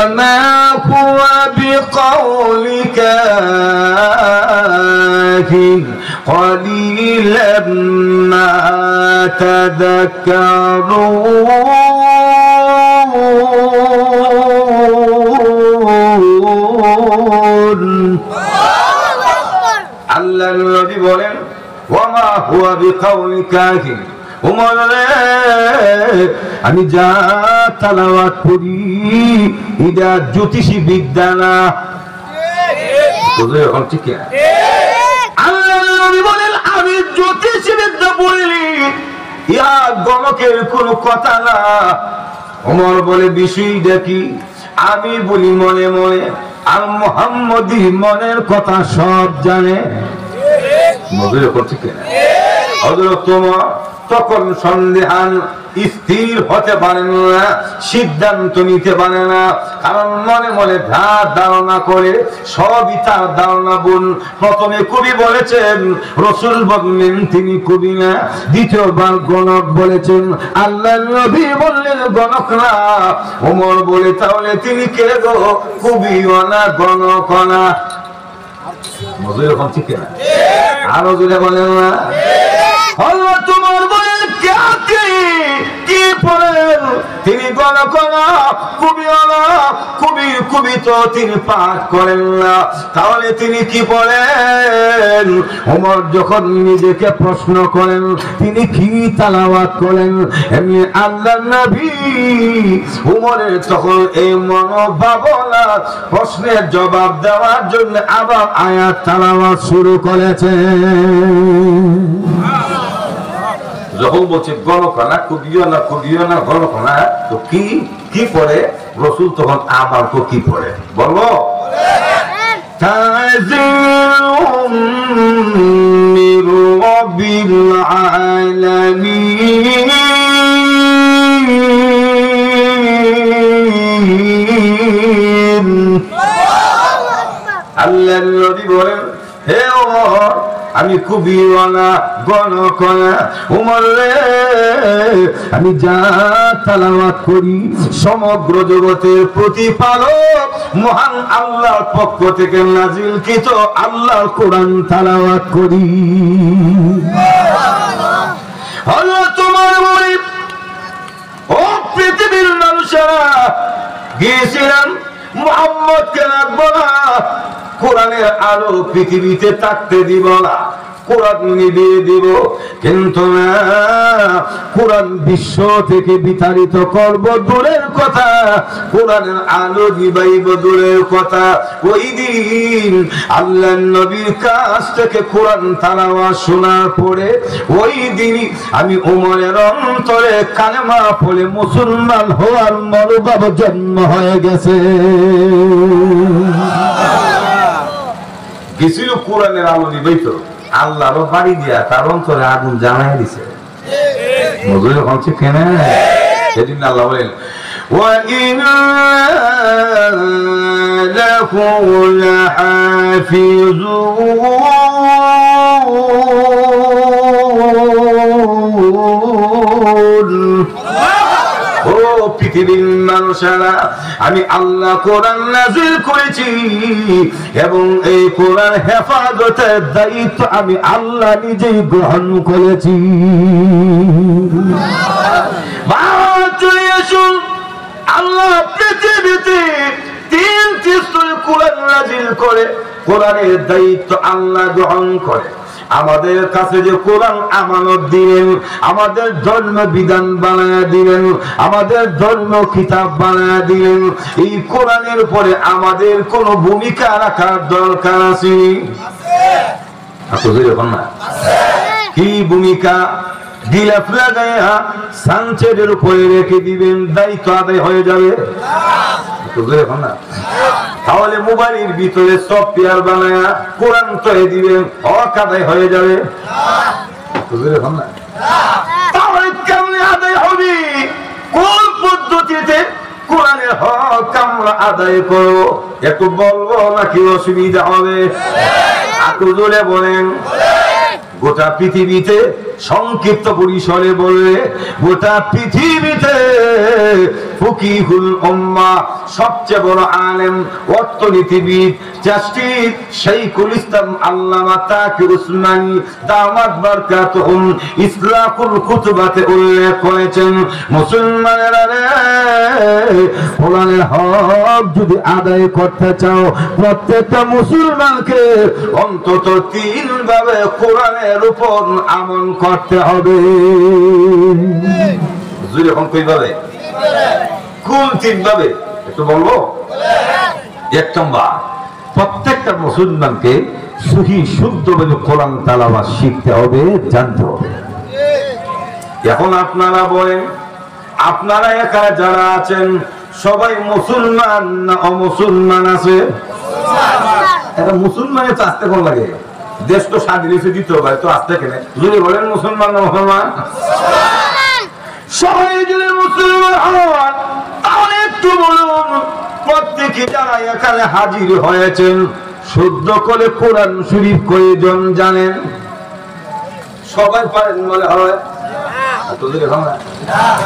ما هو بقول كاهن قليلا ما تذكرون আল্লাহ নবী বলেন ওমা হুয়া বিকাউলি কাহিন উমর রে আমি যা তেলাওয়াত করি এটা জ্যোতিষী বিদ্যা না বুঝলে এখন ঠিক না আল্লাহ নবী বলেন আমি জ্যোতিষী বিদ্যা বলি ইয়া গণকের কোনো কথা না উমর বলে বিষয়টা কি আমি বলি মনে মনে আর মুহাম্মদী মনের কথা সব জানে মধুর করছে কিনা হযরত তোমার তখন সন্দেহান স্থির হতে পারেন না সিদ্ধান্ত নিতে পারে না কারণ মনে মনে ধারণা করে সবই তার ধারণা বোন প্রথমে কবি বলেছেন রাসূল বললেন তিনি কবি না দ্বিতীয়বার গণক বলেছেন আল্লাহ নবী বললেন গণক না ওমর বলে তাহলে তিনি কে গো কবিও না গণক না মজুর এখন ঠিক না আরো জোরে বলেন না হযরত তোমার বলেন কি পড়েন তিনি গণক না কবিও না কবি তো তিনি পাঠ করেন না তাহলে তিনি কি পড়েন ওমর যখন নিজেকে প্রশ্ন করেন তিনি কি তেলাওয়াত করেন এমনি আল্লাহর নবী ওমরের তখন এই মনোভাবনা প্রশ্নের জবাব দেওয়ার জন্য আবার আয়াত তেলাওয়াত শুরু করেছেন যখন বলছে গণক না কবিও না গণক না তো কি পড়ে রাসূল তখন আবার তো কি পড়ে বলবো তাজিলুম মির রাব্বিল আলামিন আল্লাহ নবী বলেন হে ওমর আমি কবিও না গণক না ওমর রে আমি যা তেলাওয়াত করি সমগ্র জগতের প্রতিপালক মহান আল্লাহর পক্ষ থেকে নাজিলকৃত আল্লাহর কোরআন তেলাওয়াত করি হলো তোমার বলি ও পৃথিবীর মানুষেরা গিয়েছিলাম মুহাম্মদকে রাখবো না কোরআনের আলো পৃথিবীতে থাকতে দিব না কোরআন নিভিয়ে দিব কিন্তু না কোরআন বিশ্ব থেকে বিতাড়িত করব দূরের কথা কোরআনের আলো নিভাইব দূরের কথা ওই দিন আল্লাহর নবীর কাছ থেকে কোরআন তেলাওয়াত শোনার পরে ওই দিনই আমি ওমরের অন্তরে কালেমা পড়ে মুসলমান হওয়ার মনোভাব জন্ম হয়ে গেছে গেছিল কোরআনের আলো নিবাইত আল্লাহর বাড়ি দিয়া তার অন্তরে আগুন জ্বালায় দিছে মজুর হচ্ছে কেন সেদিন আল্লাহ বলেন وَإِنَّا لَهُ لَحَافِظُونَ ও পৃথিবীর মানুষেরা আমি আল্লাহ কোরআন নাযিল করেছি এবং এই কোরআন হেফাজতের দায়িত্ব আমি আল্লাহ নিজেই গ্রহণ করেছি আল্লাহ পৃথিবীতে তিনটি স্তরে কোরআন নাযিল করে কোরআনের দায়িত্ব আল্লাহ গ্রহণ করে আমাদের কাছে যে কোরআন আমানত দিলেন আমাদের ধর্ম বিধান বানায়া দিলেন আমাদের ধর্ম কিতাব বানায়া দিলেন এই কোরআনের উপরে আমাদের কোন ভূমিকা রাখার দরকার আছে কি ভূমিকা গিলাফ লাগায়া সানচেডের উপরে রেখে দিবেন দায়িত্ব আদায় হয়ে যাবে তাহলে মোবাইলের ভিতরে সফটওয়্যার বানায়া কোরআন তৈরি দিবেন হক আদায় হয়ে যাবে তাহলে কেমনে আদায় হবে কোন পদ্ধতিতে কোরআনের হক আমরা আদায় করবো একটু বলবো নাকি অসুবিধা হবে একটু জোরে বলেন গোটা পৃথিবীতে সংক্ষিপ্ত পরিসরে বললে গোটা পৃথিবীতে ফকিহুল উম্মাহ সবচেয়ে বড় আলেম অর্থনীতিবিদ জাস্টিস শাইখুল ইসলাম আল্লামা তাকি উসমানী দামাত বারকাতুহুম ইসলাহুল খুতবাতে উল্লেখ করেছেন, মুসলমানেরা রে, কোরআনের হক যদি আদায় করতে চাও প্রত্যেকটা মুসলমানকে অন্তত 3 ভাবে কোরআনের উপর আমল করতে হবে। যখন কইভাবে কোন 3 ভাবে একটু বলবো? 1 নম্বর, প্রত্যেকটা মুসলমানকে সহি শুদ্ধভাবে কোরআন তেলাওয়াত শিখতে হবে, জানতে হবে। এখন আপনারা বলেন, আপনারা এখানে যারা আছেন সবাই মুসলমান না অমুসলমান আছে? এটা মুসলমানে তো আসতে কোন লাগে, দেশ তো স্বাধীন হয়েছে দ্বিতীয় ভাই, তো আসতে কেন? যদি বলেন মুসলমান না মুসলমান, সবাই যদি মুসলমান হন তাহলে একটু বলুন প্রত্যেকে যারা এখানে হাজির হয়েছেন শুদ্ধ করে কোরআন শরীফ কয়জন জানেন? সবাই পারেন মনে হয়?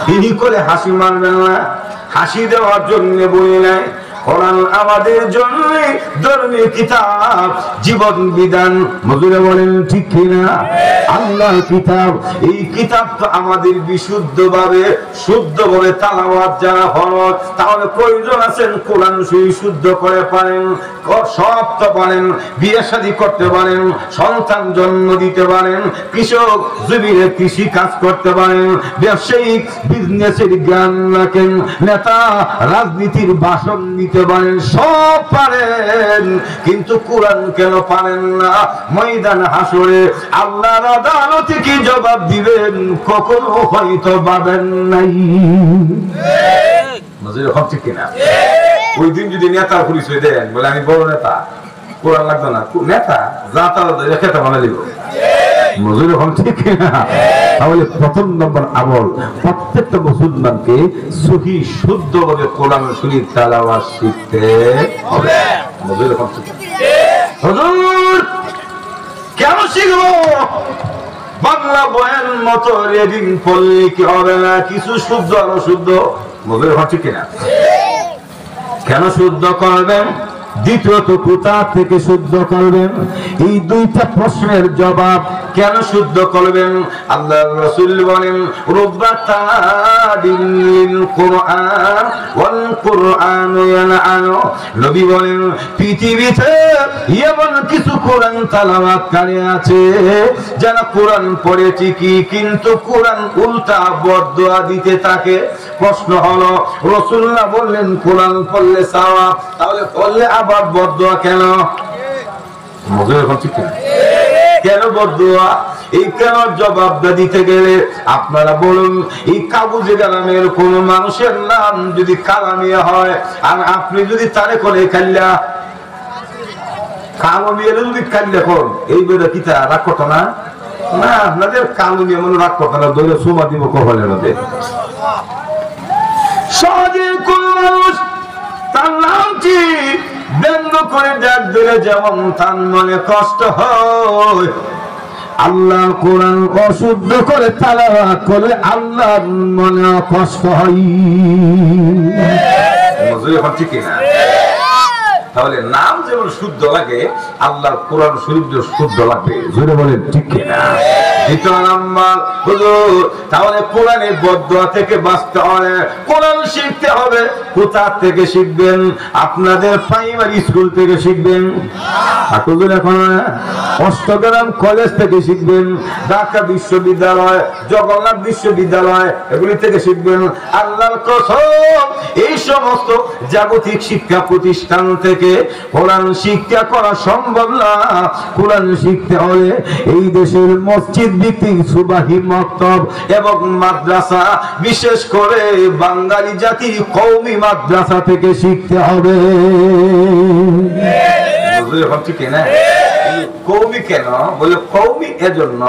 তিনি করে হাসি মারবেন না, হাসি দেওয়ার জন্য বলি নাই। কোরআন আমাদের জন্য ধর্মীয় কিতাব, জীবন বিধান, মজুরে বলেন ঠিক কিনা? আল্লাহর কিতাব, এই কিতাব তো আমাদের বিশুদ্ধভাবে শুদ্ধভাবে তেলাওয়াত যারা হলো, তাহলে কয়জন আছেন কোরআন শরীফ শুদ্ধ করে পারেন? সব তো পারেন, বিয়ে শাদী করতে পারেন, সন্তান জন্ম দিতে পারেন, কৃষক জমিনে কৃষি কাজ করতে পারেন, ব্যবসায়িক বিজনেসের জ্ঞান রাখেন, নেতা রাজনীতির ভাষণ নিতে পারেন, সব পারেন, কিন্তু কোরআন কেন পারেন না? ময়দান হাসরে আল্লাহর আদালতে কি জবাব দিবেন কখনো হয়তো পাবেন নাই। মজুরি হচ্ছে কিনা? ওই দিন যদি নেতার পরিচয় দেন, বলে আমি বড় নেতা, কোরআন লাগবে না, নেতা যা তারা খেতে বানা দিব, মজুরি হচ্ছে কিনা? তাহলে 1 নম্বর আমল, প্রত্যেকটা মুসলমানকে সহি শুদ্ধভাবে কোরআন শরীফ তেলাওয়াত শিখতে হবে। মজুরি হচ্ছে হুজুর কেন শিখবো? বাংলা বয়ান মতো রিডিং পড়লে কি হবে না? কিছু শুদ্ধ আর অশুদ্ধ, মজুরি হচ্ছে কিনা? কেন শুদ্ধ করবেন? দ্বিতীয়ত কোথা থেকে শুদ্ধ করবেন? এই 2টা প্রশ্নের জবাব কেন শুদ্ধ করবেন? আল্লাহর রাসূল বলেন, রুব্বাতাদিল কুরআন ওয়াল কুরআন ইয়ানআনু। নবী বলেন, পৃথিবীতে এমন কিছু কোরআন তেলাওয়াতকারী আছে যারা কোরআন পড়ে ঠিকই, কিন্তু কোরআন উল্টা বদদুয়া দিতে থাকে। প্রশ্ন হলো, রাসূলুল্লাহ বললেন কোরআন পড়লে সওয়াব, তাহলে পড়লে আবার বদদুয়া কেন? মজুর হচ্ছে কি? কেন বদদুয়া? এই কেন জবাবটা দিতে গেলে আপনারা বলুন, এই কাবুজে গ্রামের কোন মানুষের নাম যদি কালামিয়া হয় আর আপনি যদি তারে করে কাল্লা, কালামিয়া যদি কাল্লা কর, এই বেদা কিতা রাগ করতো না? না, আপনাদের কালামিয়া মনে রাগ করতো না, দৈরে সুমা দিব কপালের মধ্যে। সহজে কোন মানুষ তার নাম কি ব্যঙ্গ করে ডাক দিলে যেমন তার মনে কষ্ট হয়, আল্লাহর কোরআন অশুদ্ধ করে তেলাওয়াত করলে আল্লাহর মনে কষ্ট হয়। মজুরি হচ্ছে কিনা? তাহলে নাম যেমন শুদ্ধ লাগে, আল্লাহর কোরআন শরীফ শুদ্ধ লাগবে, জোরে বলেন ঠিক কিনা? দ্বিতীয় নাম্বার হুজুর, তাহলে কোরআনের বদদুয়া থেকে বাঁচতে হবে, কোরআন শিখতে হবে। কোথা থেকে শিখবেন? আপনাদের প্রাইমারি স্কুল থেকে শিখবেন, হুজুর এখন অষ্টগ্রাম কলেজ থেকে শিখবেন, ঢাকা বিশ্ববিদ্যালয়, জগন্নাথ বিশ্ববিদ্যালয়, এগুলি থেকে শিখবেন। আল্লাহর কসম, এই সমস্ত জাগতিক শিক্ষা প্রতিষ্ঠান থেকে কোরআন শিক্ষা করা সম্ভব না। কোরআন শিখতে হলে এই দেশের মসজিদ ভিত্তিক সুবাহি মক্তব এবং মাদ্রাসা, বিশেষ করে বাঙালি জাতির কওমি মাদ্রাসা থেকে শিখতে হবে। কওমি কেন বলে? কওমি এজন্য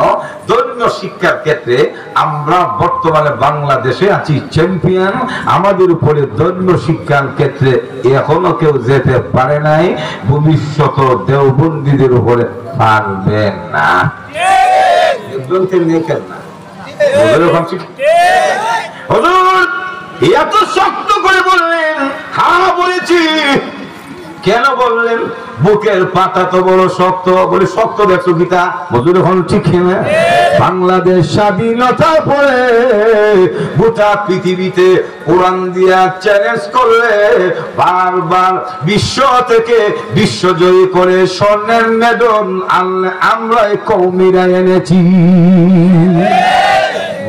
ধর্মীয় শিক্ষার ক্ষেত্রে আমরা বর্তমানে বাংলাদেশে আছি চ্যাম্পিয়ন। আমাদের উপরে ধর্মীয় শিক্ষার ক্ষেত্রে এখনো কেউ যেতে পারে নাই, ভবিষ্যৎ দেওবন্দীদের উপরে পারবে না। একজন তেমনি কেন না হুজুর এত শক্ত করে বললেন হ্যাঁ বলেছি কেন বললেন বুকের পাতা তো বড় শক্ত বলে শক্ত দেখছো গীতা হুজুর এখন ঠিক না বাংলাদেশ স্বাধীনতার পরে গোটা পৃথিবীতে কোরআন দিয়া চ্যালেঞ্জ করলে বারবার বিশ্ব থেকে বিশ্বজয়ী করে স্বর্ণের মেডল আমরা কওমিরা এনেছি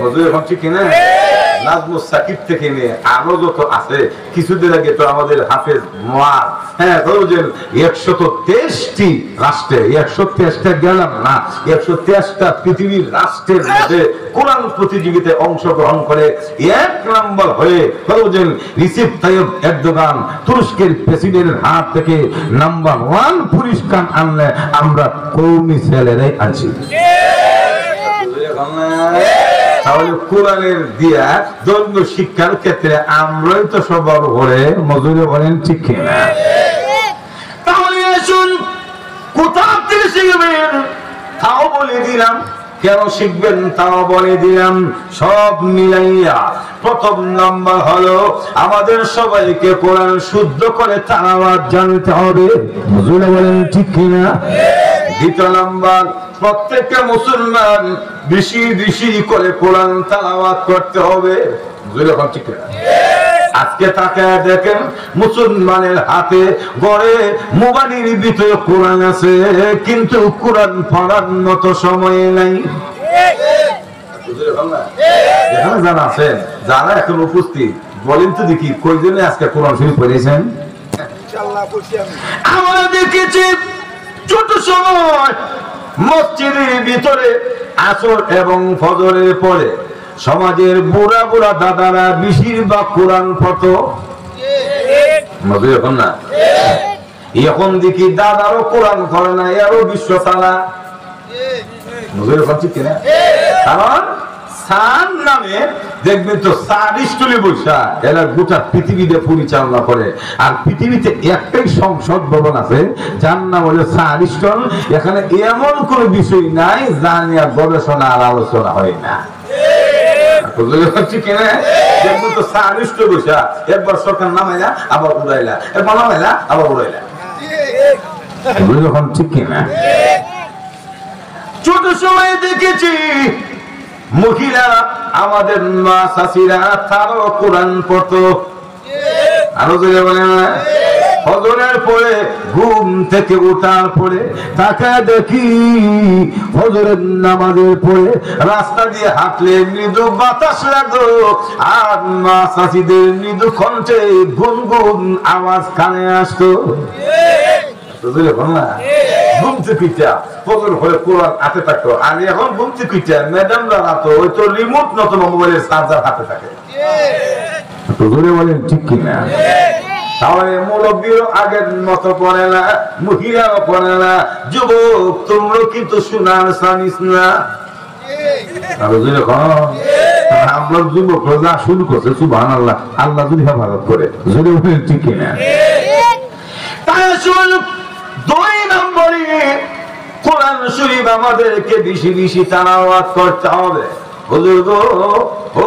হুজুর এখন ঠিক না নাজমুস সাকিব থেকে নিয়ে আরো যত আছে কিছুদিন আগে তো আমাদের হাফেজ মুয়াজ ধরুন 123টি রাষ্ট্রে 123টা গেলাম না 123টা পৃথিবীর রাষ্ট্রের মধ্যে কোরআন প্রতিযোগিতায় অংশগ্রহণ করে 1 নম্বর হয়ে ধরুন রিসিপ তাইয়িব এরদোগান তুরস্কের প্রেসিডেন্টের হাত থেকে নাম্বার 1 পুরস্কার আনলে আমরা কওমি ছেলেরাই আছি তাহলে কোরআনের দিয়া ধর্মীয় শিক্ষার ক্ষেত্রে আমরাই তো সবার ঘরে মজুরি বলেন ঠিক না তাহলে আসুন কোথা থেকে শিখবেন তাও বলে দিলাম কেন শিখবেন তাও বলে দিলাম সব মিলাইয়া প্রথম নাম্বার হলো আমাদের সবাইকে কোরআন শুদ্ধ করে তেলাওয়াত জানতে হবে মজুরি বলেন ঠিক না দ্বিতীয় নাম্বার প্রত্যেকটা মুসলমান বেশি বেশি করে কোরআন তেলাওয়াত করতে হবে আজকে তাকায় দেখেন মুসলমানের হাতে গড়ে মোবাইলের ভিতরে কোরআন আছে কিন্তু কোরআন পড়ার মতো সময় নাই যারা আছেন যারা এখন উপস্থিত বলেন তো দেখি কয়জনে আজকে কোরআন শরীফ পড়েছেন আমরা দেখেছি ছোট সময় মসজিদের ভিতরে আসর এবং ফজরের পরে সমাজের বুড়া বুড়া দাদারা বেশিরভাগ কোরআন পড়তো এখন না এখন দেখি দাদারও কোরআন করে না এরও বিশ্ব চালা কারণ সান নামে দেখবেন তো সারিস্টলি বৈশা এরা গোটা পৃথিবীতে পরিচালনা করে আর পৃথিবীতে একটাই সংসদ ভবন আছে যার নাম হলো সারিস্টল এখানে এমন কোন বিষয় নাই যা নিয়ে গবেষণা আর আলোচনা হয় না একবার সরকার নামাইলা আবার উড়াইলা একবার নামাইলা আবার উড়াইলা ঠিক কিনা ছোট সময় দেখেছি মহিলারা আমাদের মা চাচিরা তারও কোরআন পড়তো আরো যদি বলে ফজরের পরে ঘুম থেকে ওঠার পরে তাকে দেখি ফজরের নামাজের পরে রাস্তা দিয়ে হাঁটলে মৃদু বাতাস লাগতো আর মা চাচিদের মৃদু কণ্ঠে গুনগুন আওয়াজ কানে আসতো ঘুম থেকে ফজর হলে কোরআন হাতে থাকতো আর এখন ঘুম থেকে ম্যাডামরা রাতো ওই তো রিমোট নতুন মোবাইলের চার্জার হাতে থাকে বলেন ঠিক কিনা তাহলে মুরব্বীরও আগের মতো পড়ে না মহিলাও পড়ে না যুবক তোমরা কিন্তু শোনার জানিস না আমরা যুবক যা শুরু করছে সুবহানাল্লাহ আল্লাহ যদি হেফাজত করে যদি বলেন ঠিক কিনা তাই শুন 2 নম্বরে কোরআন শরীফ আমাদেরকে বেশি বেশি তেলাওয়াত করতে হবে হুজুর গো ও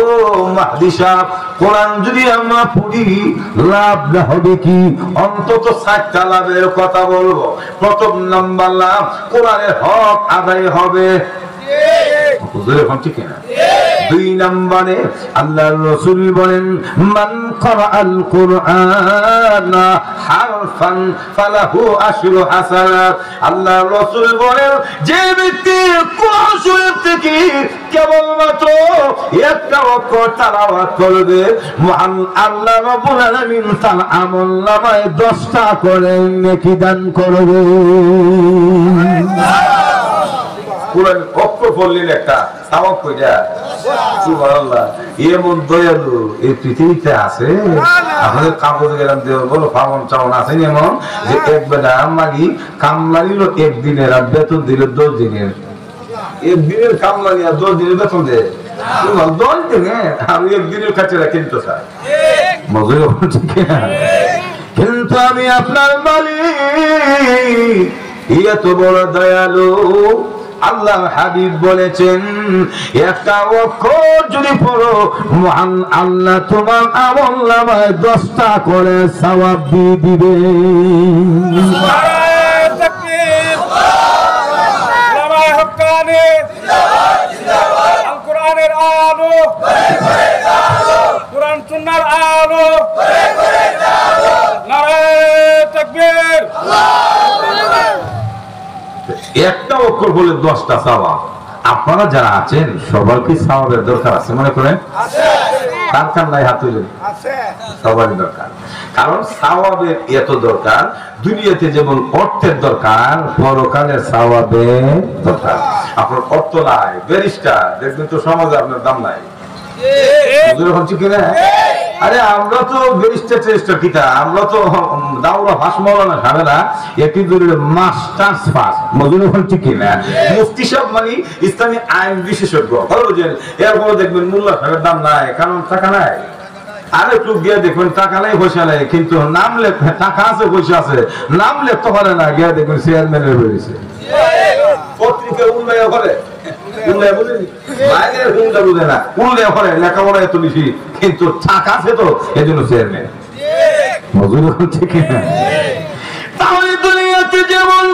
মাহদি সাহেব কোরআন যদি আমরা পড়ি লাভ হবে কি অন্তত 7টা লাভের কথা বলবো প্রথম নাম্বার লাভ কোরআনের হক আদায় হবে হুজুর এখন ঠিক না 2 নম্বরে আল্লাহর রাসূল বলেন মান ক্বারাআল কুরআন হারফান ফালাহু আশরু হাসানাত আল্লাহর রাসূল বলেন যে ব্যক্তি কোরআন শরীফ থেকে কেবলমাত্র একটা অক্ষর তেলাওয়াত করবে মহান আল্লাহ রাব্বুল আলামিন তার আমলনামায় 10টা করে নেকি দান করবে কোরআন অক্ষর পড়লেন একটা সওয়াব কইরা সুবহানাল্লাহ এমন দয়ালু এই পৃথিবীতে আছে আমাদের কাগজে গেলাম দেব বলো ফাউন চাউন আছে এমন যে এক বেলা মালি কামলারিলো একদিনের আর বেতন দিল 10 দিনের একদিনের কামলারি আর 10 দিনের বেতন দেয় 10 দিনে আমি একদিনের কাছেরা কিন্তু স্যার মজুরি ঠিক না কিন্তু আমি আপনার মালিক এত বড় দয়ালু আল্লাহ হাবিব বলেছেন একটা অক্ষর যদি পড়ো মহান আল্লাহ তোমার আমলনামায় 10টা করে সওয়াব দিয়ে দিবে। নারায়ে তাকবীর, উলামায়ে হক্কানি, আল কোরআনের আলো, কোরআন সুন্নাহর আলো, নারায়ে তাকবীর। একটা অক্ষর বলে 10টা সওয়াব। আপনারা যারা আছেন সবার কি সওয়াবের দরকার আছে মনে করেন? কার কার নাই হাত তুলেন? সবারই দরকার। কারণ সওয়াবের এত দরকার, দুনিয়াতে যেমন অর্থের দরকার পরকালের সওয়াবের দরকার। আপনার অর্থ নাই, ব্যারিস্টার দেখবেন তো সমাজে আপনার দাম নাই। হচ্ছে কিনা? আরে আমরা তো ব্যারিস্টার টেরিস্টার কিতা, আমরা তো দাওরা ফাঁস মৌলানা সাহেবেরা একটি মাস্টার্স পাস মজুরি হচ্ছে কিনা। মুফতি সাহেব মানে ইসলামী আইন বিশেষজ্ঞ, ভালো বুঝেন। এরপরে দেখবেন মোল্লা সাহেবের দাম নাই, কারণ টাকা নাই। আরেক লোক গিয়ে দেখবেন টাকা নাই পয়সা নাই, কিন্তু নাম লেখ টাকা আছে পয়সা আছে, নাম লেখতে পারে না, গিয়ে দেখবেন চেয়ারম্যানের বেরিয়েছে। পত্রিকা উন্নয়ন করে লেখাপড়া এত বেশি, কিন্তু টাকা আছে তো এই জন্য চেয়ারম্যান। তাহলে দুনিয়াতে যেমন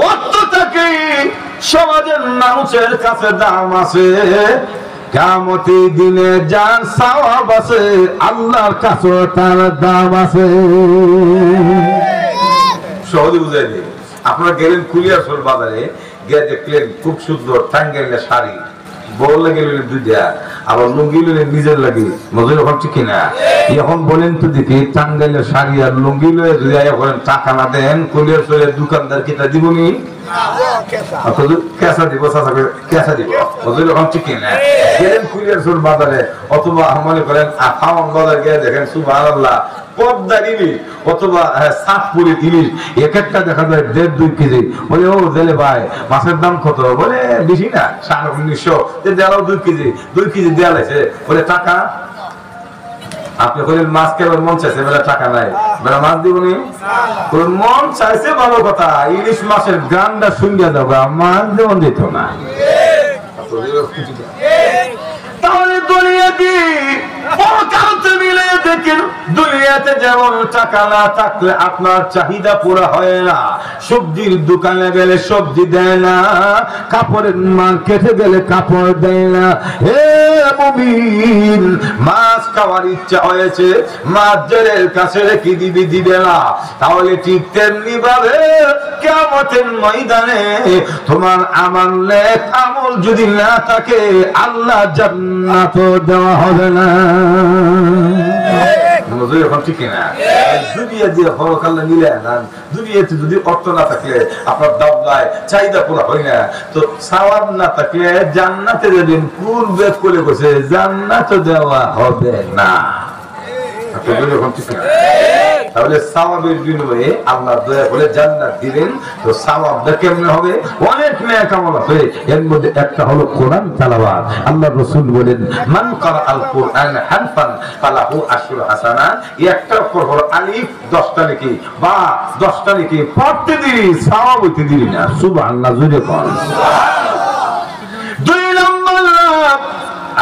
অর্থ থাকে সমাজের মানুষের কাছে দাম আছে, কিয়ামতের দিনে যার সওয়াব আছে আল্লাহর কাছে তার দাম আছে। সহজে বুঝাই দিই। আপনারা গেলেন কুলিয়ারসর বাজারে, গিয়ে দেখলেন খুব সুন্দর টাঙ্গাইলের শাড়ি, বড় লাগে দুইটা, আবার লুঙ্গি লইলে নিজের লাগে মজুরি হচ্ছে কিনা। এখন বলেন তো দেখি টাঙ্গাইলের শাড়ি আর লুঙ্গি লয়ে যদি টাকা না দেন কুলিয়ারসরের দোকানদার কিটা দিবনি? কেঁচা দিব, কেঁচা দিব, মজুরি হচ্ছে কিনা। গেলেন কুলিয়ারসর বাজারে অথবা মনে করেন ফাওয়ান বাজার গিয়ে দেখেন সুবহানাল্লাহ পদ্মা ইলিশ অথবা সাতপুরি ইলিশ এক একটা দেখা যায় 1.5-2 কেজি। বলে ও জেলে ভাই মাছের দাম কত? বলে বেশি না, 1900। দেওয়াও 2 কেজি, 2 কেজি দেওয়া লাগছে। বলে টাকা? আপনি বলেন মাছ কেবল মন চাইছে, বলে টাকা নাই, বলে মাছ দিবনি? মন চাইছে ভালো কথা, ইলিশ মাছের গানটা শুনিয়া যাবো, মাছ দেবন দিত না। তাহলে দুনিয়াতে পরকালতে মিলে দেখেন, দুনিয়াতে যেমন টাকা না থাকলে আপনার চাহিদা পুরো হয় না। সবজির দোকানে গেলে সবজি দেয় না, কাপড়ের মার্কেটে গেলে কাপড় দেয় না। হে মুমিন, মাছ খাওয়ার ইচ্ছা হয়েছে, মাছ জেলের কাছে রেখে দিবে না। তাহলে ঠিক তেমনি ভাবে কিয়ামতের ময়দানে তোমার আমল নেক আমল যদি না থাকে আল্লাহ জান্নাত দেওয়া হবে না। দুনিয়াতে যদি অর্থ না থাকলে আপনার দাম নাই, চাহিদা পুরো হয় না, তো সওয়াব না থাকলে জান্নাতে যাবেন কোন বেদ করে বসে, জান্নাত দেওয়া হবে না। তাহলে সওয়াবের বিনিময়ে আল্লাহ দয়া করে জান্নাত দিবেন। তো সওয়াবটা কেমনে হবে? অনেক নেক আমল আছে, এর মধ্যে একটা হলো কোরআন তেলাওয়াত। আল্লাহ রাসূল বলেন মান ক্বারা আল কুরআন হারফান ফালাহু আশরু হাসানাত। একটা অক্ষর হলো আলিফ 10টা নেকি, বা 10টা নেকি পড়তে দিলি সওয়াব হইতে দিলি না। সুবহানাল্লাহ, জোরে কোন সুবহানাল্লাহ। 2 নম্বর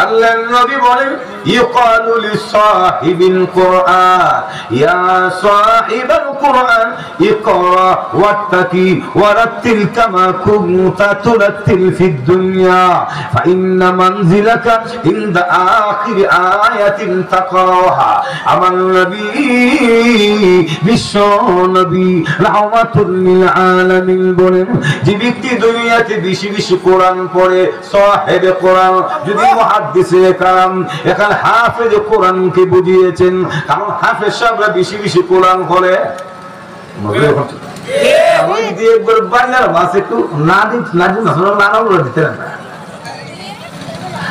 আল্লাহ নবী বলেন ইকালু লিসাহিবিল কুরআন ইয়া সাহিবাল কুরআন ইকরা ওয়াত্তাকি ওয়ারাত্তিল কামা কুনতা তুরাত্তিল ফিদ দুনিয়া ফাইন্না মানজিলাকা ইনদা আখির আয়াতিন তাকরাহা। আমার নবী বিশ্ব নবী রাহমাতুল লিল আলামিন বলেন, যে ব্যক্তি দুনিয়াতে বেশি বেশি কোরআন পড়ে, সাহেবে কোরআন, যদি মুহাদ্দিসে কালাম, এখানে হাফেজ কোরআনকে বুঝিয়েছেন, কারণ হাফেজ সাহেবরা বেশি বেশি কোরআন পড়ে। আমি যদি একবার বাংলার মাছ একটু না দিন নানা বলে দিতে না,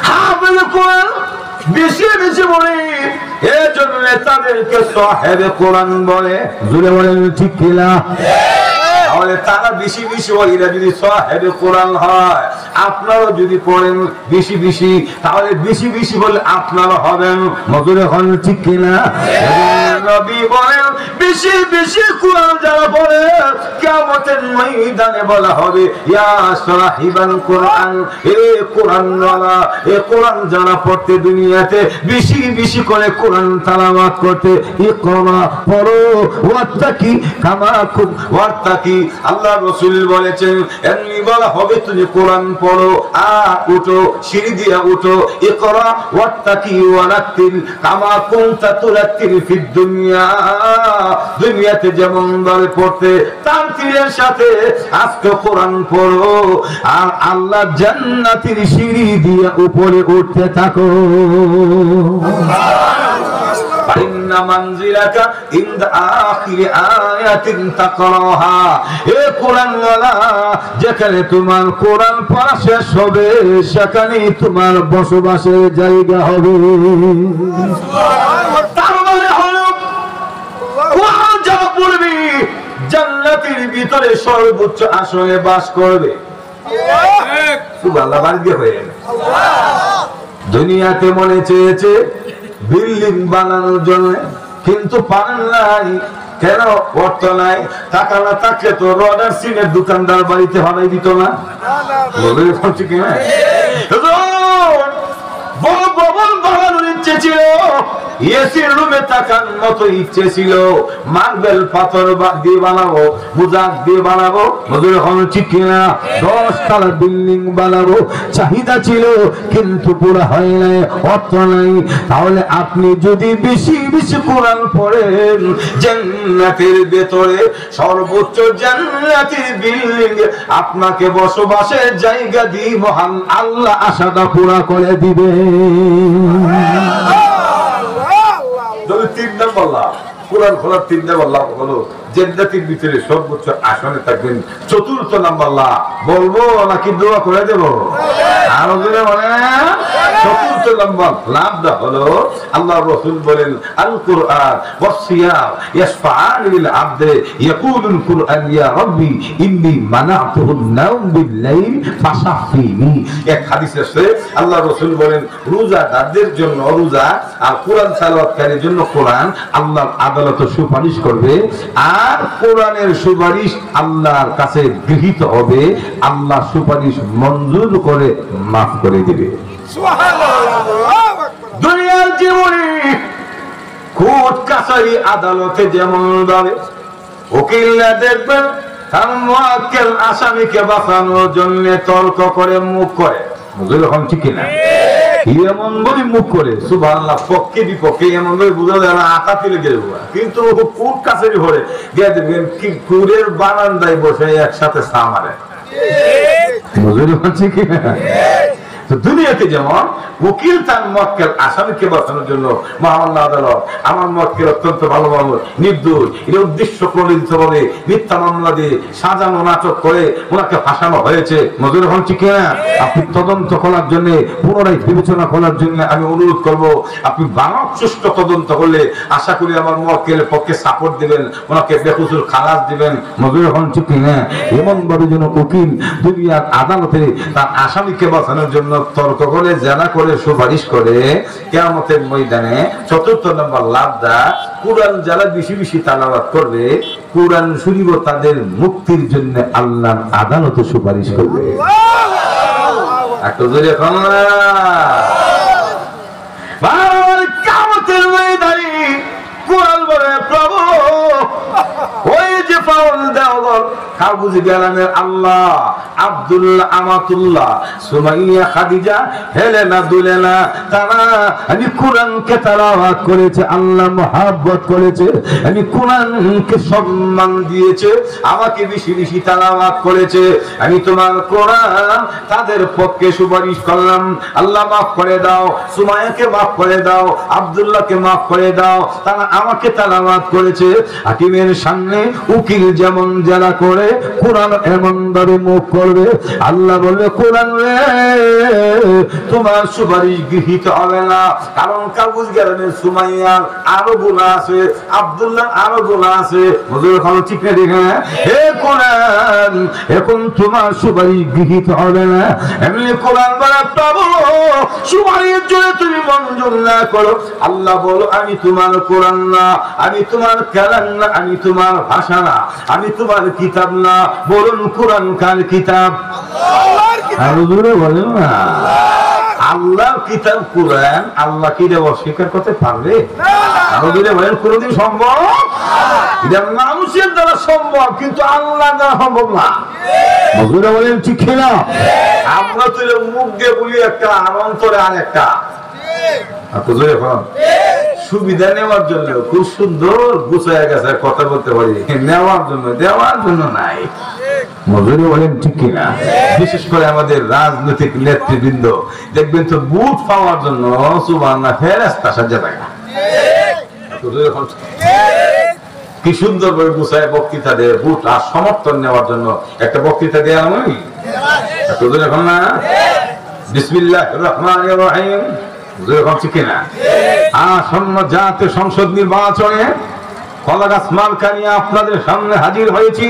হাফেজ কোরআন বেশি বেশি বলে, এই জন্য তাদেরকে সাহেবে কোরআন বলে। জুড়ে বলেন ঠিক কিনা? তাহলে তারা বেশি বেশি ওইরা যদি সাহেবে কোরআন হয়, আপনারাও যদি পড়েন বেশি বেশি, তাহলে বেশি বেশি বলে আপনারা হবেন। মজুর এখন ঠিক কিনা? নবী বলেন বেশি বেশি কোরআন যারা পড়ে কিয়ামতের ময়দানে বলা হবে ইয়া সাহিবান কোরআন, এ কোরআন ওয়ালা, এ কোরআন যারা পড়তে দুনিয়াতে বেশি বেশি করে কোরআন তেলাওয়াত করতে, ইকরা পড়ো ওয়াত্তাকি কামা কুম ওয়াত্তাকি। আল্লাহ রাসূল বলেছেন এমনি বলা হবে তুমি কোরআন পড়ো, উঠো সিঁড়ি দিয়ে উঠো, ইকরা ওয়াত্তাকি ওয়ারাত্তিল কামা কুনতা তুরাত্তিল ফিদ দুনিয়া। দুনিয়াতে যেমন ভাবে পড়তে তারতিলের সাথে আজকে কোরআন পড়ো, আর আল্লাহ জান্নাতের সিঁড়ি দিয়ে উপরে উঠতে থাকো। ফাইন্না মানজিলাকা ইনদা আখিরি আয়াতিন তাকরাহা, এ কোরআন ওয়ালা যেখানে তোমার কোরআন পড়া শেষ হবে সেখানেই তোমার বসবাসের জায়গা হবে। তার মানে হলো কোরআন যারা পড়বে জান্নাতের ভিতরে সর্বোচ্চ আসনে বাস করবে। সুবহানাল্লাহ, বাড়ি দিয়ে হয়ে গেল। দুনিয়াতে মনে চেয়েছে বিল্ডিং বানানোর জন্য, কিন্তু পারেন নাই। কেন? অর্থ নাই। টাকা না থাকলে তো রডার সিমের দোকানদার বাড়িতে বানাই দিত না। বড় ভবন বানানোর ইচ্ছে ছিল, এসির রুমে থাকার মতো ইচ্ছে ছিল, মার্বেল পাথর দিয়ে বানাবো, মুজাক দিয়ে বানাবো, মজুর এখন ঠিক কিনা 10 তলা বিল্ডিং বানাবো চাহিদা ছিল, কিন্তু পুরো হয় নাই, অর্থ নাই। তাহলে আপনি যদি বেশি বেশি কোরআন পড়েন জান্নাতের ভেতরে সর্বোচ্চ জান্নাতের বিল্ডিং আপনাকে বসবাসের জায়গা দিয়ে মহান আল্লাহ আশাটা পুরা করে দিবে। যদি 3 নম্বর লাভ কোরআন খোলার 3 নম্বর লাভ হলো জান্নাতের ভিতরে সর্বোচ্চ আসনে থাকবেন। 4র্থ নম্বর লাভ বলবো নাকি দোয়া করে দেব? আরো জোরে বলেন। 4র্থ নম্বর লাভটা হলো আল্লাহ রাসূল বলেন আল কুরআন ওয়াস সিয়াম ইয়াশফাআন লিল আবদ ইয়াকুলুল কুরআন ইয়া রাব্বি ইন্নী মানাতুহুন নাওম বিল লাইল ফাশাফিনি। এক হাদিসে আছে আল্লাহ রাসূল বলেন রোজাদারদের জন্য রোজা আর কোরআন তেলাওয়াতকারীর জন্য কোরআন আল্লাহর আদালতে সুপারিশ করবে, আর কোরআনের সুপারিশ আল্লাহর কাছে গৃহীত হবে, আল্লাহ সুপারিশ মঞ্জুর করে মাফ করে দিবে। দুনিয়ার জীবনে কোর্ট কাছারি আদালতে যেমন ভাবে উকিলরা দেখবেন তার মুআক্কেল আসামিকে বাঁচানোর জন্য তর্ক করে মুখ করে, যখন ঠিক কিনা এমন ভাবে মুখ করে সুবহানাল্লাহ, পক্ষে বিপক্ষে এমন ভাবে বোঝা যায় না আটা তুলে গেলে, কিন্তু কোর্ট কাছারি ভরে গিয়ে দেখবেন কি কুরের বারান্দায় বসে একসাথে চা মারে। ঠিক কিনা? দুনিয়াতে যেমন উকিল তার মক্কেল আসামিকে বাঁচানোর জন্য মহামান্য আদালত আমার মক্কেল অত্যন্ত ভালো ভালো নির্দোষ, এর উদ্দেশ্য প্রণোদিত ভাবে মিথ্যা মামলা দিয়ে সাজানো নাটক করে ওনাকে ফাঁসানো হয়েছে। মজুর হন ঠিক না? আপনি তদন্ত করার জন্য পুনরায় বিবেচনা করার জন্য আমি অনুরোধ করব, আপনি বানক সুষ্ঠু তদন্ত করলে আশা করি আমার মক্কেলের পক্ষে সাপোর্ট দিবেন, ওনাকে বেকসুর খালাস দিবেন। মজুর হন ঠিক না? এমন ভাবে যেন উকিল দুনিয়ার আদালতে তার আসামিকে বাঁচানোর জন্য তর্ক করে জানা করে সুপারিশ করে কিয়ামতের ময়দানে। ৪র্থ নম্বর লাভদা কুরআন যারা বেশি বেশি তেলাওয়াত করবে কুরআন শরীফ তাদের মুক্তির জন্য আল্লাহর আদালতে সুপারিশ করবে। একটু জোরে কিয়ামতের ময়দানে কুরআন বলে প্রভু ওই যে পাওয়াল দেওয়াল কাবুজি গ্রামের আল্লাহ আব্দুল্লাহ আমাতুল্লাহ সুমাইয়া খাদিজা হেলেনা দুলেনা তারা আমি কোরআনকে তেলাওয়াত করেছে, আল্লাহ মহব্বত করেছে, আমি কোরআনকে সম্মান দিয়েছে, আমাকে বেশি বেশি তেলাওয়াত করেছে, আমি তোমার কোরআন তাদের পক্ষে সুপারিশ করলাম, আল্লাহ মাফ করে দাও, সুমাইয়াকে মাফ করে দাও, আব্দুল্লাহকে মাফ করে দাও, তারা আমাকে তেলাওয়াত করেছে। হাকিমের সামনে উকিল যেমন যারা ইশারা করে কোরআন এমন ভাবে মুখ করবে, আল্লাহ বলবে কোরআন রে তোমার সুপারিশ গৃহীত হবে না, কারণ কাবুল গ্রামের সুমাইয়ার আরো গুনাহ আছে, আব্দুল্লাহ আরো গুনাহ আছে। হুজুর এখন ঠিক না ঠিক না? হে কোরআন এখন তোমার সুপারিশ গৃহীত হবে না। এমনি কোরআন বলা পাবো সুপারিশ জন্য তুমি মঞ্জুর না করো, আল্লাহ বলো আমি তোমার কোরআন না, আমি তোমার কালাম না, আমি তোমার ভাষা না, আমি তোমার কিতাব না। বলুন কোরআন কার কিতাব? আরো জোরে বলেন না। আল্লাহর কিতাব কোরআন, আল্লাহ কি দেব স্বীকার করতে পারবে? আরো জোরে বলেন কোনদিন সম্ভব? এটা মানুষের দ্বারা সম্ভব, কিন্তু আল্লাহ দ্বারা সম্ভব না। হুজুরে বলেন ঠিক না? আমরা তো মুখ দিয়ে বলি একটা, আর অন্তরে আর একটা। সুবিধা নেওয়ার জন্য খুব সুন্দর গুছায় গেছে কথা বলতে পারি, নেওয়ার জন্য দেওয়ার জন্য নাই। মজুরি বলেন ঠিক কিনা? বিশেষ করে আমাদের রাজনৈতিক নেতৃবৃন্দ দেখবেন তো বুট পাওয়ার জন্য সুবহানাল্লাহ ফেরেশতা সাজা থাকে না। কি সুন্দর ভাবে গুছায় বক্তৃতা দেয়, বুট আর সমর্থন নেওয়ার জন্য একটা বক্তৃতা দেয় আমি এখন না। বিসমিল্লাহির রহমানির রহিম। আসন্ন জাতীয় সংসদ নির্বাচনে কলাগাছ মার্কা নিয়ে আপনাদের সামনে হাজির হয়েছি।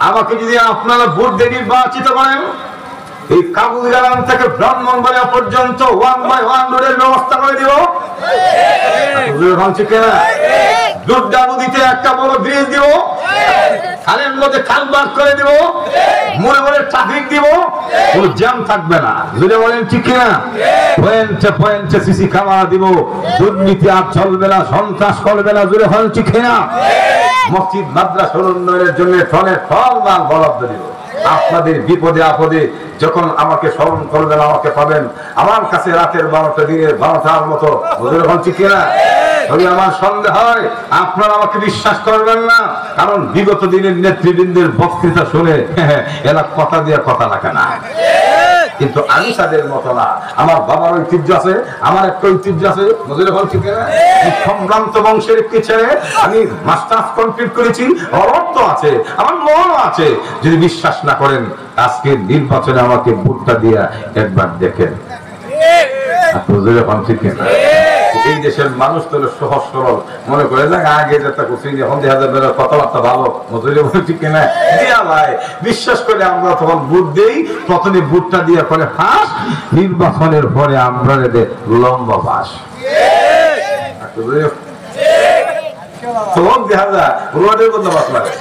আমাকে যদি আপনারা ভোট দিয়ে নির্বাচিত করেন, এই কাবুলগ্রাম থেকে ব্রাহ্মণবাড়িয়া পর্যন্ত 1 by 1 রোডের ব্যবস্থা করে দিব। দুর্গা নদীতে একটা বড় ব্রিজ দিব, খালের মধ্যে খালবাস করে দিব, মোড়ে মোড়ে ট্রাফিক দিব, কোনো জ্যাম থাকবে না। যদি বলেন ঠিক না? পয়েন্টে পয়েন্টে সিসি ক্যামেরা দিব, দুর্নীতি আর চলবে না, সন্ত্রাস করবে না। যদি বলেন ঠিক না? মসজিদ মাদ্রাসার উন্নয়নের জন্য ফলের ফল মাল বরাদ্দ দিব। আপনাদের বিপদে আপদে যখন আমাকে স্মরণ করবেন, আমাকে পাবেন আমার কাছে রাতের 12টা দিনের 12টার মতো। ঠিক না? তবে আমার সন্দেহ হয় আপনারা আমাকে বিশ্বাস করবেন না, কারণ বিগত দিনের নেতৃবৃন্দের বক্তৃতা শুনে এরা কথা দিয়ে কথা রাখে না। কিন্তু আমি তাদের মতো না, আমার বাবার ঐতিহ্য আছে, আমার একটা ঐতিহ্য আছে। ঠিক না? সম্ভ্রান্ত বংশের একটি ছেলে, আমি মাস্টার্স কমপ্লিট করেছি, আমার অর্থ আছে, আমার মনও আছে। যদি বিশ্বাস না করেন আজকে নির্বাচনে আমাকে ভোটটা দিয়ে একবার দেখেন। এই দেশের মানুষ তো সহজ সরল মনে করে যে আগে যেটা করছি, এখন দেখা যাবে কথাবার্তা ভালো। ঠিক কিনা? বিশ্বাস করে আমরা তখন ভোট দেই, প্রথমে ভোটটা দিয়ে করে ফাঁস, নির্বাচনের পরে আমরা লম্বা বাস। তখন দেখা যায় রোডের মধ্যে বাস লাগে।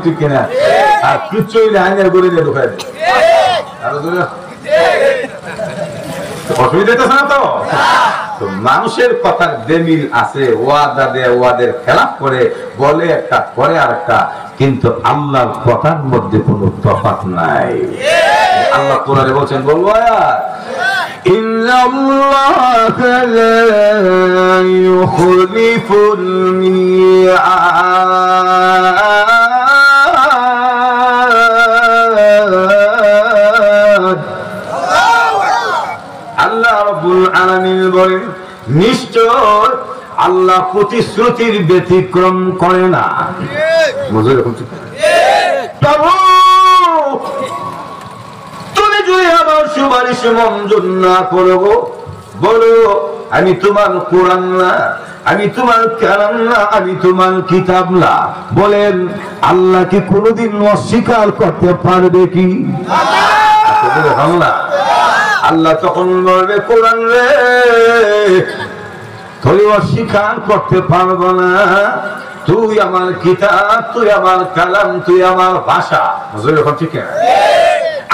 ঠিক কিনা? আর কিছু আইনের করে দিয়ে ঢুকাই দেয়। অসুবিধা হইতেছে না তো? মানুষের কথার বেমিল আছে, ওয়াদা দেয়, ওয়াদের খেলাফ করে, বলে একটা করে আর একটা, কিন্তু আল্লাহর কথার মধ্যে কোনো তফাৎ নাই। আল্লাহ কোরআনে বলছেন, বলবো ইন্নাল্লাহা লা ইউখলিফুল মিআদ। আল্লাহ রাব্বুল আলামিন বলেন, নিশ্চয় আল্লাহ প্রতিশ্রুতির ব্যতিক্রম করে না। তুমি যদি আমার সুপারিশ মঞ্জুর না করবো, বলো আমি তোমার কোরআন না, আমি তোমার কালাম না, আমি তোমার কিতাব না। বলেন আল্লাহ কি কোনদিন অস্বীকার করতে পারবে কি? আল্লাহ তখন বলবে, কোরআন রে তুই অস্বীকার করতে পারবো না, তুই আমার কিতাব, তুই আমার কালাম, তুই আমার ভাষা। ঠিক আছে?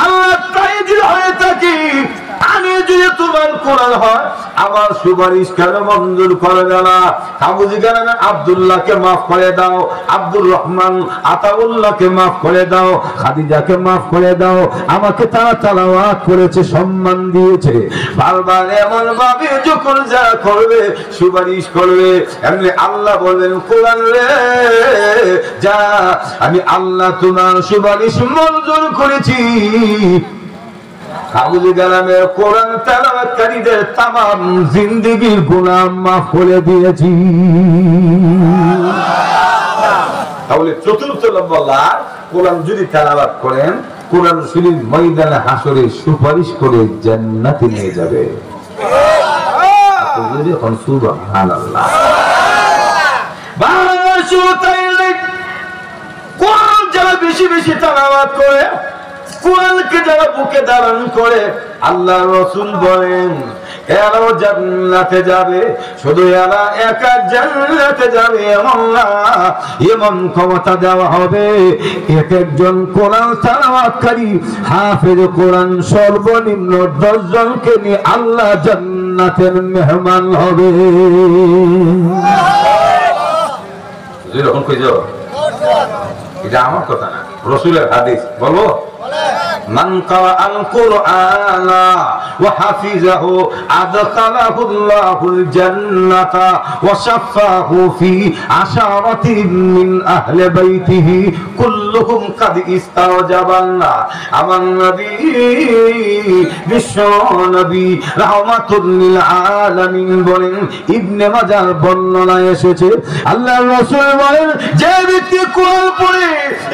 আল্লাহ তাই যদি হয়ে থাকি, আমি যদি তোমার কোরআন হয়, আমার সুপারিশ কেন মঞ্জুর করবে না? কাবুজি গ্রামে আব্দুল্লাহকে মাফ করে দাও, আব্দুর রহমান আতাউল্লাহকে মাফ করে দাও, খাদিজাকে মাফ করে দাও। আমাকে তারা তালাওয়াত করেছে, সম্মান দিয়েছে। বারবার এমন ভাবে যখন যা করবে, সুপারিশ করবে, এমনি আল্লাহ বলবেন, কোরআন রে যা, আমি আল্লাহ তোমার সুপারিশ মঞ্জুর করেছি। হাফিজ কালামের কোরআন তেলাওয়াতকারীদের তামাম জিন্দেগীর গুনাহ মাফ করে দিয়েছি। তাহলে চতুর্থ নম্বর কোরআন যদি তেলাওয়াত করেন, কোরআন শরীফ ময়দানে হাসরে সুপারিশ করে জান্নাতে নিয়ে যাবে। সুবহানাল্লাহ। কোরআন যারা বেশি বেশি তেলাওয়াত করে, কোরআনকে যারা বুকে ধারণ করে, আল্লাহ রাসূল বলেন এরাও জান্নাতে যাবে। শুধু এরা একা জান্নাতে যাবে এমন না, এমন ক্ষমতা দেওয়া হবে এক একজন কোরআন তেলাওয়াতকারী হাফেজ কোরআন সর্বনিম্ন 10 জনকে নিয়ে আল্লাহ জান্নাতের মেহমান হবে। যখন কইছো এটা আমার কথা না, রাসূলের হাদিস। বলবো من قرأ القرآن وحفظه أدخله الله الجنة وشفاه في 10 من أهل بيته كلهم قد استوجب الله। আমার নবী বিশ্ব নবী রাহমাতুল লিল আলামিন বলেন, ইবনে মাজাহ বর্ণনায় এসেছে আল্লাহর রাসূল বলেন, যে ব্যক্তি কোরআন পড়ে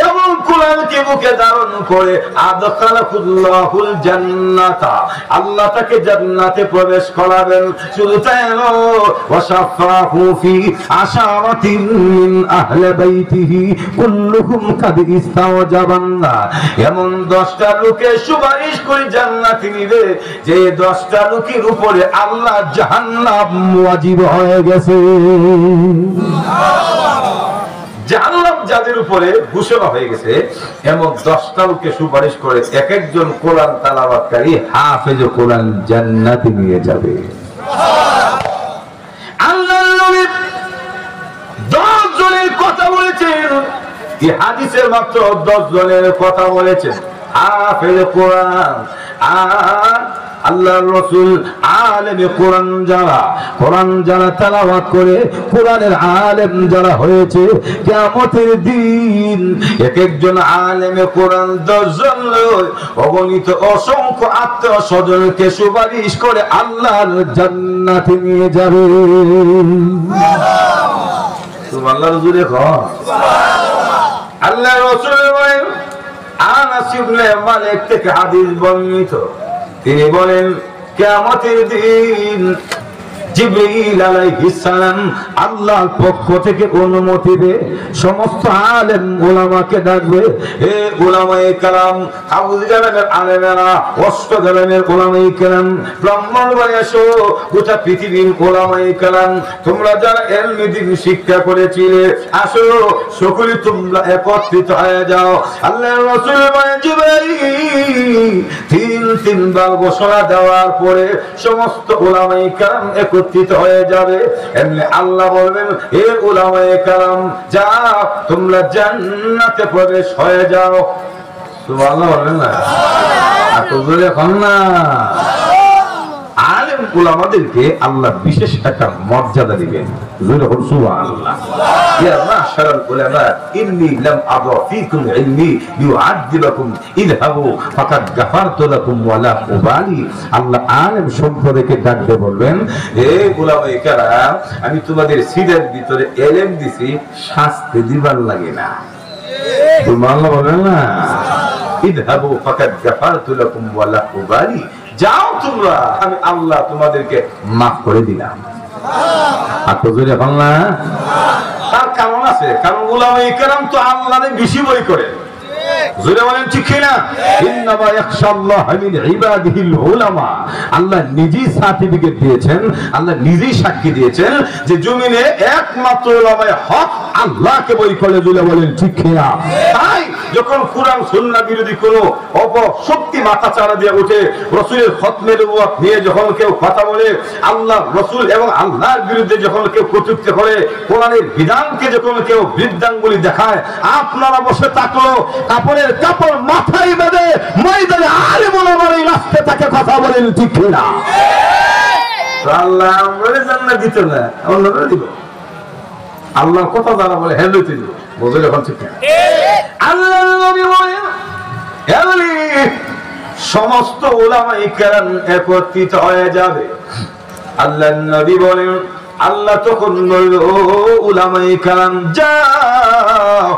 এবং কোরআনকে বুকে ধারণ করে আদখালাহুল্লাহুল জান্নাতা, আল্লাহ তাকে জান্নাতে প্রবেশ করাবেন। শুধু তাই নয়, ওয়াশাফাহু ফি 10 মিন আহলি বাইতিহি কুল্লুহুম কাদ ইস্তাওজাবান্না। এমন 10টা লোকে সুপারিশ করে জান্নাতে নিবে যে 10টা লোকের উপরে আল্লাহ জাহান্নাম ওয়াজিব হয়ে গেছে। জাহান্নাম যাদের উপরে ঘোষণা হয়ে গেছে এমন 10টা লোকে সুপারিশ করে এক একজন কোরআন তেলাওয়াতকারী হাফেজ কোরআন জান্নাতে নিয়ে যাবে। আল্লাহর নবী 10 জনের কথা বলেছেন, এই হাদিসের মাত্র 10 জনের কথা বলেছেন হাফেজ কোরআন। আর আল্লাহর রাসূল আলেমে কোরআন যারা তেলাওয়াত করে, কোরআনের আলেম যারা হয়েছে, কিয়ামতের দিন এক একজন আলেমে কোরআন 10 জন অগণিত অসংখ্য আত্মীয়-স্বজনকে সুপারিশ করে আল্লাহর জান্নাতে নিয়ে যাবে। সুবহানাল্লাহ। জোরে কও সুবহানাল্লাহ। আল্লাহর রাসূল বলেন, আনাস ইবনে মালিক থেকে হাদিস বর্ণিত, তিনি বলেন কিয়ামতের দিন জিবরীল আলাইহিস সালাম আল্লাহর পক্ষ থেকে অনুমতি পেয়ে সমস্ত আলেম উলামাকে ডাকবে, হে উলামায়ে কেরাম, হাউজ গ্রামের আলেমেরা, অষ্ট গ্রামের উলামায়ে কেরাম, ব্রাহ্মণ ভাই আসো, গোটা পৃথিবীর উলামায়ে কেরাম, তোমরা যারা ইলমে দ্বীন শিক্ষা করেছিলে আসো, সকলে তোমরা একত্রিত হয়ে যাও। আল্লাহর রাসূল বলেন, জিবরীল তিনবার ঘোষণা দেওয়ার পরে সমস্ত উলামায়ে কেরাম একত্রিত হয়ে যাবে। এমনি আল্লাহ বলবেন, হে উলামায়ে কেরাম, যাও তোমরা জান্নাতে প্রবেশ হয়ে যাও। সুবহানাল্লাহ বলেন না? আর তো জোরে কোন না। আলেম উলামাদেরকে আল্লাহ বিশেষ একটা মর্যাদা দিবেন। জোরে কোন সুবহানাল্লাহ। ইয়া মাশারাল উলামা ইন্নী লাম আদা ফীকুম ইলমি লিউআযিবাকুম ইযহাবু ফাকাদ গাফারতু লাকুম ওয়া লা উবালি। আল্লাহ আলেম সম্প্রদায়কে ডাকতে বলবেন, হে উলামায়ে কেরাম, আমি তোমাদের সিদের ভিতরে ইলম দিছি, শাস্তি দিবার লাগে না। সুবহানাল্লাহ বলেন না? ইযহাবু ফাকাদ গাফারতু লাকুম ওয়া লা উবালি, যাও তোমরা, আমি আল্লাহ তোমাদেরকে মাফ করে দিলাম। আর তো জোরে বাংলা। তার কারণ আছে, কারণ উলামায়ে কেরাম তো আল্লাহরে বেশি ভয় করে। জোরে বলেন ঠিক কিনা? ইন্নামা ইয়াখশাল্লাহু মিন ইবাদিহিল উলামা। আল্লাহ নিজেই সার্টিফিকেট দিয়েছেন, আল্লাহ নিজেই সাক্ষী দিয়েছেন যে জমিনে একমাত্র উলামায়ে হক আল্লাহকে ভয় করে। জোরে বলেন ঠিক কিনা? তাই যখন কুরআন সুন্নাহ বিরোধী কোনো অপশক্তি মাথাচাড়া দিয়ে ওঠে, রাসূলের খতমে নবুয়ত নিয়ে যখন কেউ কথা বলে, আল্লাহ রাসূল এবং আল্লাহর বিরুদ্ধে যখন কেউ কটূক্তি করে, কোরআনের বিধানকে যখন কেউ বৃদ্ধাঙ্গুলি দেখায়, আপনারা বসে থাকলো কাপড়ের কাপড় মাথায় বেঁধে ময়দানে আলেম ওলামার এই রাস্তায় তাকে কথা বলেন ঠিক কিনা? আল্লাহ আমাদের জান্নাত দিত না, অন্যরা দিব। আল্লাহর কথা যারা বলে হ্যাঁ লইতে দিব। বুঝলে এখন ঠিক কিনা? আল্লাহর নবী বলেন, হে ওলি, সমস্ত উলামায়ে কেরাম একত্রিত হয়ে যাবে। আল্লাহর নবী বলেন, আল্লাহ তখন বলল, ও উলামায়ে কেরাম যাও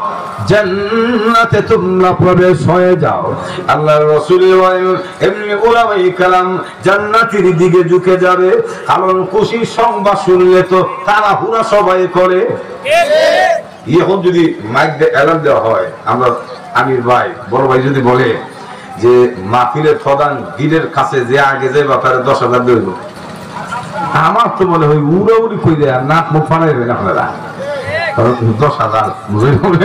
জান্নাতে তোমরা প্রবেশ হয়ে যাও। আল্লাহর রাসূল বলেন, এমনি উলামায়ে কেরাম জান্নাতের দিকে ঝুঁকে যাবে, কারণ খুশির সংবাদ শুনলে তো তাড়াহুড়া সবাই করে। এখন যদি মাইক এলান দেওয়া হয়, আমরা আমির ভাই বড় ভাই যদি বলে যে মাহফিলের প্রধান গিরের কাছে যে আগে যে ব্যাপারে 10,000 দেব, আমার তো মনে হয় উড়াউড়ি কইরে আর নাক মুখ ফালাইবেন আপনারা। 10,000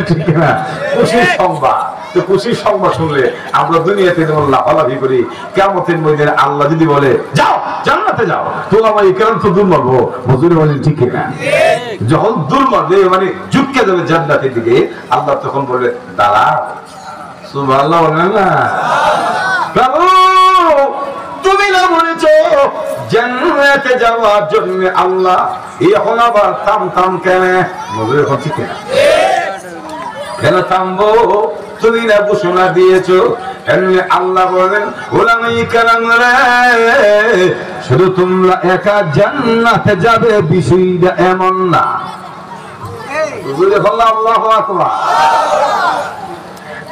ঠিক না? খুশির সংবাদ, তো খুশির সংবাদ শুনলে আমরা দুনিয়াতে যেমন লাফালাফি করি, কিয়ামতের ময়দানে আল্লাহ যদি বলে যাও জান্নাতে যাও, উলামায়ে কেরাম তো দূর মারবো, হুজুর বলেন ঠিক না? যখন দূর মারবে মানে ঝুঁকে যাবে জান্নাতের দিকে, আল্লাহ তখন বলবে দাঁড়াও। সুবহানাল্লাহ বলেন না? প্রভু তুমি না বলেছো জান্নাতে যাওয়ার জন্য, আল্লাহ এখন আবার থাম কেন? হুজুর এখন ঠিক না? কেন থামবো? তুমি না ঘোষণা দিয়েছো। এমনি আল্লাহ বলেন, উলামায়ে কেরাম রে, শুধু তোমরা একা জান্নাতে যাবে বিষয়টা এমন না। আল্লাহু আকবার।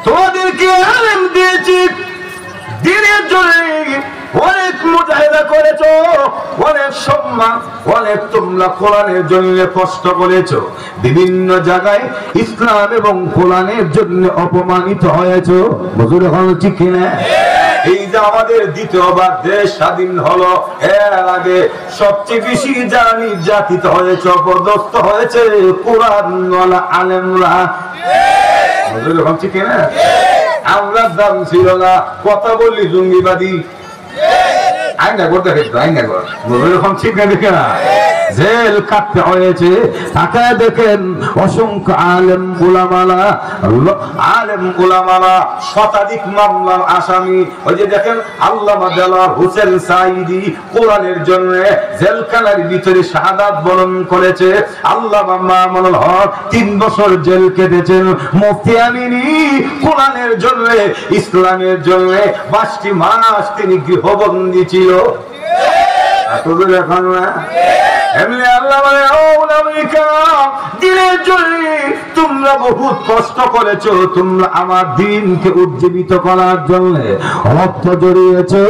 তোমাদেরকে আলেম দিয়েছি, দিনের জন্য অনেক মুজাহিদা করেছো, অনেক সম্মান, অনেক তোমরা কোরআনের জন্য কষ্ট করেছো, বিভিন্ন জায়গায় ইসলাম এবং কোরআনের জন্য অপমানিত হয়েছো। হুজুর এখন ঠিক না? এই যে আমাদের দ্বিতীয়বার দেশ স্বাধীন হলো, এর আগে সবচেয়ে বেশি যারা নির্যাতিত হয়েছে, অপদস্থ হয়েছে কোরআনওয়ালা আলেমরা। হুজুর এখন ঠিক না? আমরা দাম ছিল না, কথা বললি জঙ্গিবাদী। আইনা করতে আইনা কর এখন ঠিক না? দেখে না জেল কাটতে হয়েছে। তাকায় দেখেন অসংখ্য আলেম উলামারা শতাধিক মামলার আসামি। ওই যে দেখেন আল্লামা দেলোয়ার হোসেন সাঈদী কোরআনের জন্য জেলখানার ভিতরে শাহাদাত বরণ করেছে। আল্লামা মামুনুল হক 3 বছর জেল কেটেছেন। মুফতি আমিনী কোরআনের জন্য, ইসলামের জন্য 5টি মাস তিনি গৃহবন্দী ছিল। এমনি আল্লাহ বলে, ও উলামায়ে কেরাম, দিনের জন্য তোমরা বহুত কষ্ট করেছো, তোমরা আমার দ্বীনকে উজ্জীবিত করার জন্য রক্ত জড়িয়েছো।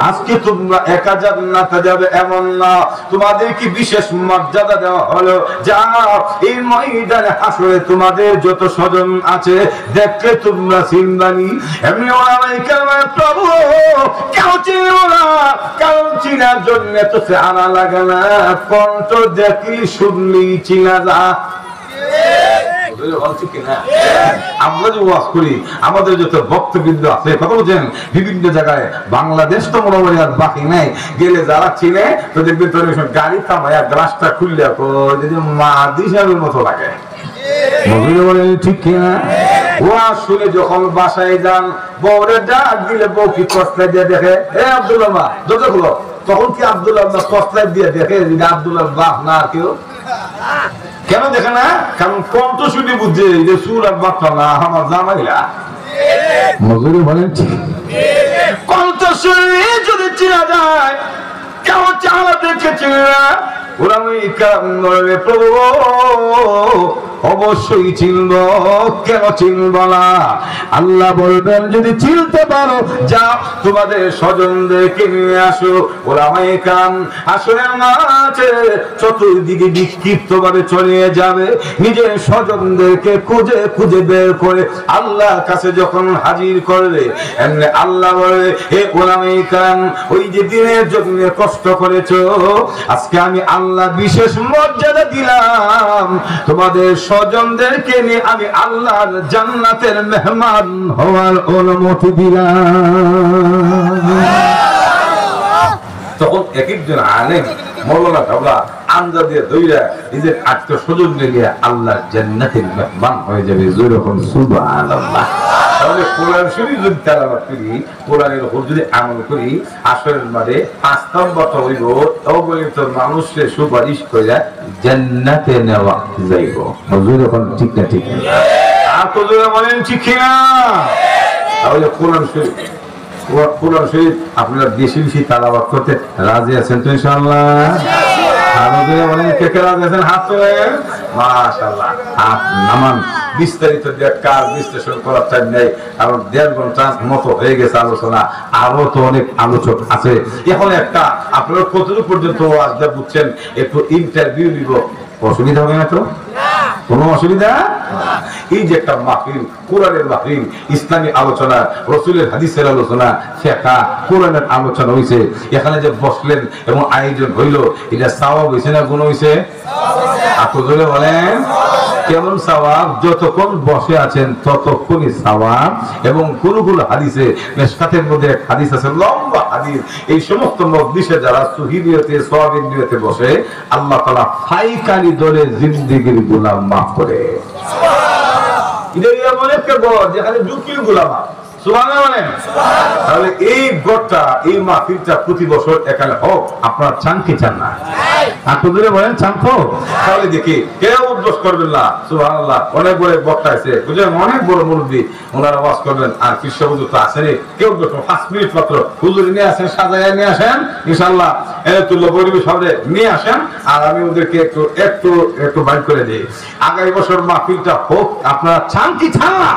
আজকে তোমরা একা জান্নাতে যাবে এমন না, তোমাদেরকে বিশেষ মর্যাদা দেওয়া হলো। যাও এই ময়দানে হাসরে তোমাদের যত স্বজন আছে দেখলে তোমরা চিনবানি। এমনি উলামায়ে কেরাম, প্রভু কেউ চিনল না, কারণ চিনার জন্য তো সে আনা লাগে না, কণ্ঠ দেখলি শুনলি চিনা যা। আমরা যে ওয়াজ করি, আমাদের যত বক্তবৃন্দ আছে, কথা বলছেন বিভিন্ন জায়গায়, বাংলাদেশ তো মোটামুটি আর বাকি নাই, গেলে যারা চিনে তো দেখবেন তোর গাড়ি থামায় গ্লাসটা খুললে যদি মাদি সাহেবের মতো লাগে। ঠিক কিনা? ওয়াজ শুনে যখন বাসায় যান, বউরে ডাক দিলে বউ কি কষ্টে দিয়ে দেখে, এ আব্দুল্লাহ মা দরজা খুলো, তখন কি আব্দুল্লাহ কষ্টে দিয়ে দেখে আব্দুল্লাহ বাপ না কেউ? কেন দেখে না? কারণ কণ্ঠ শুনে বুঝছে যে সুর আর বাচ্চা না আমার জামাইলা। মজুরি বলেন ঠিক, কণ্ঠ শুনে যদি চেনা যায়, কেউ চালা দেখে চেনে না। উলামায়ে কেরাম বলে, প্রভু অবশ্যই চিনব, কেন চিনব না? আল্লাহ বলবেন যদি চিনতে পারো যাও তোমাদের স্বজনদেরকে নিয়ে আসো। উলামায়ে কেরাম আসলে মাঝে চতুর্দিকে বিক্ষিপ্ত ভাবে চলে যাবে, নিজের স্বজনদেরকে খুঁজে খুঁজে বের করে আল্লাহর কাছে যখন হাজির করবে, এমনি আল্লাহ বলে, হে উলামায়ে কেরাম, ওই যে দিনের জন্য কষ্ট করেছো, আজকে আমি আল্লাহ বিশেষ মর্যাদা দিলাম, তোমাদের স্বজনদেরকে নিয়ে আমি আল্লাহর জান্নাতের মেহমান হওয়ার অনুমতি দিলাম। তখন এক একজন আলেম মৌলানা ভাবলা আন্দা দিয়ে দইরা নিজের আত্মীয় স্বজন নিয়ে আল্লাহর জান্নাতের মেহমান হয়ে যাবে। যেরকম সুবহানাল্লাহ। তাহলে কোরআন শরীফ যদি তেলাওয়াত করি, কোরআনের উপর যদি আমল করি, আসরের মাঝে 5 নম্বরটা হইব অগণিত মানুষকে সুপারিশ করে জান্নাতে নেওয়া যাইব। হুজুর এখন ঠিক না? ঠিক না? আর তো যারা বলেন ঠিক না? তাহলে কোরআন শরীফ কোরআন শরীফ আপনারা বেশি বেশি তেলাওয়াত করতে রাজি আছেন তো ইনশাআল্লাহ? বলেন কে কে রাজি আছেন? হাত তোলেন। মাশাআল্লাহ, হাত নামান। বিস্তারিত কাজ বিশ্লেষণ করার টাইম নেই, কারণ 1.5 ঘন্টা মতো হয়ে গেছে আলোচনা, আরো তো অনেক আলোচক আছে। এখন একটা আপনারা কতটুকু পর্যন্ত আজকে বুঝছেন, একটু ইন্টারভিউ নিব, অসুবিধা হবে না তো? কোনো অসুবিধা? এই যে একটা মাহফিল, কোরআনের মাহফিল, ইসলামী আলোচনা, রাসূলের হাদিসের আলোচনা, ফিকহ, কোরআনের আলোচনা হইছে, এখানে যে বসলেন এবং আয়োজন হইল, এটা সওয়াব হইছে না গুনাহ হইছে? আপনারা বলেন কেমন সওয়াব? যতক্ষণ বসে আছেন ততক্ষণই সওয়াব। এবং কোনগুলো হাদিসে, মিশকাতের মধ্যে এক হাদিস আছে, লম্বা হাদিস, এই সমস্ত মজলিসে যারা সহিহ নিয়তে সওয়াবের নিয়তে বসে, আল্লাহ তাআলা ফাইকারি দরে জিন্দেগির গুনাহ মাফ করে। সুবহানাল্লাহ। এটা এমন একটা ঘর যেখানে ঢুকলেই গুনাহ মাফ। সুবহানাল্লাহ বলেন। তাহলে এই ঘরটা, এই মাহফিলটা প্রতি বছর এখানে হোক, আপনারা চান কি চান না? আপনাদের বলেন চান তো? তাহলে দেখি কেউ উদ্বোস করবেন না। সুবহানাল্লাহ, অনেক বড় বক্তা আছে, বুঝলেন, অনেক বড় মুরব্বী, ওনারা ওয়াজ করবেন, আর কৃষ্ণ হুজুর তো আসেনি, কেউ উদ্বোস 5 মিনিট মাত্র হুজুর নিয়ে আসেন, সাজায় নিয়ে আসেন, ইনশাআল্লাহ তুল্য পরিবেশ হবে, নিয়ে আসেন, আর আমি ওদেরকে একটু একটু একটু বাইর করে দিই। আগামী বছর মাহফিলটা হোক, আপনারা চান কি চান না?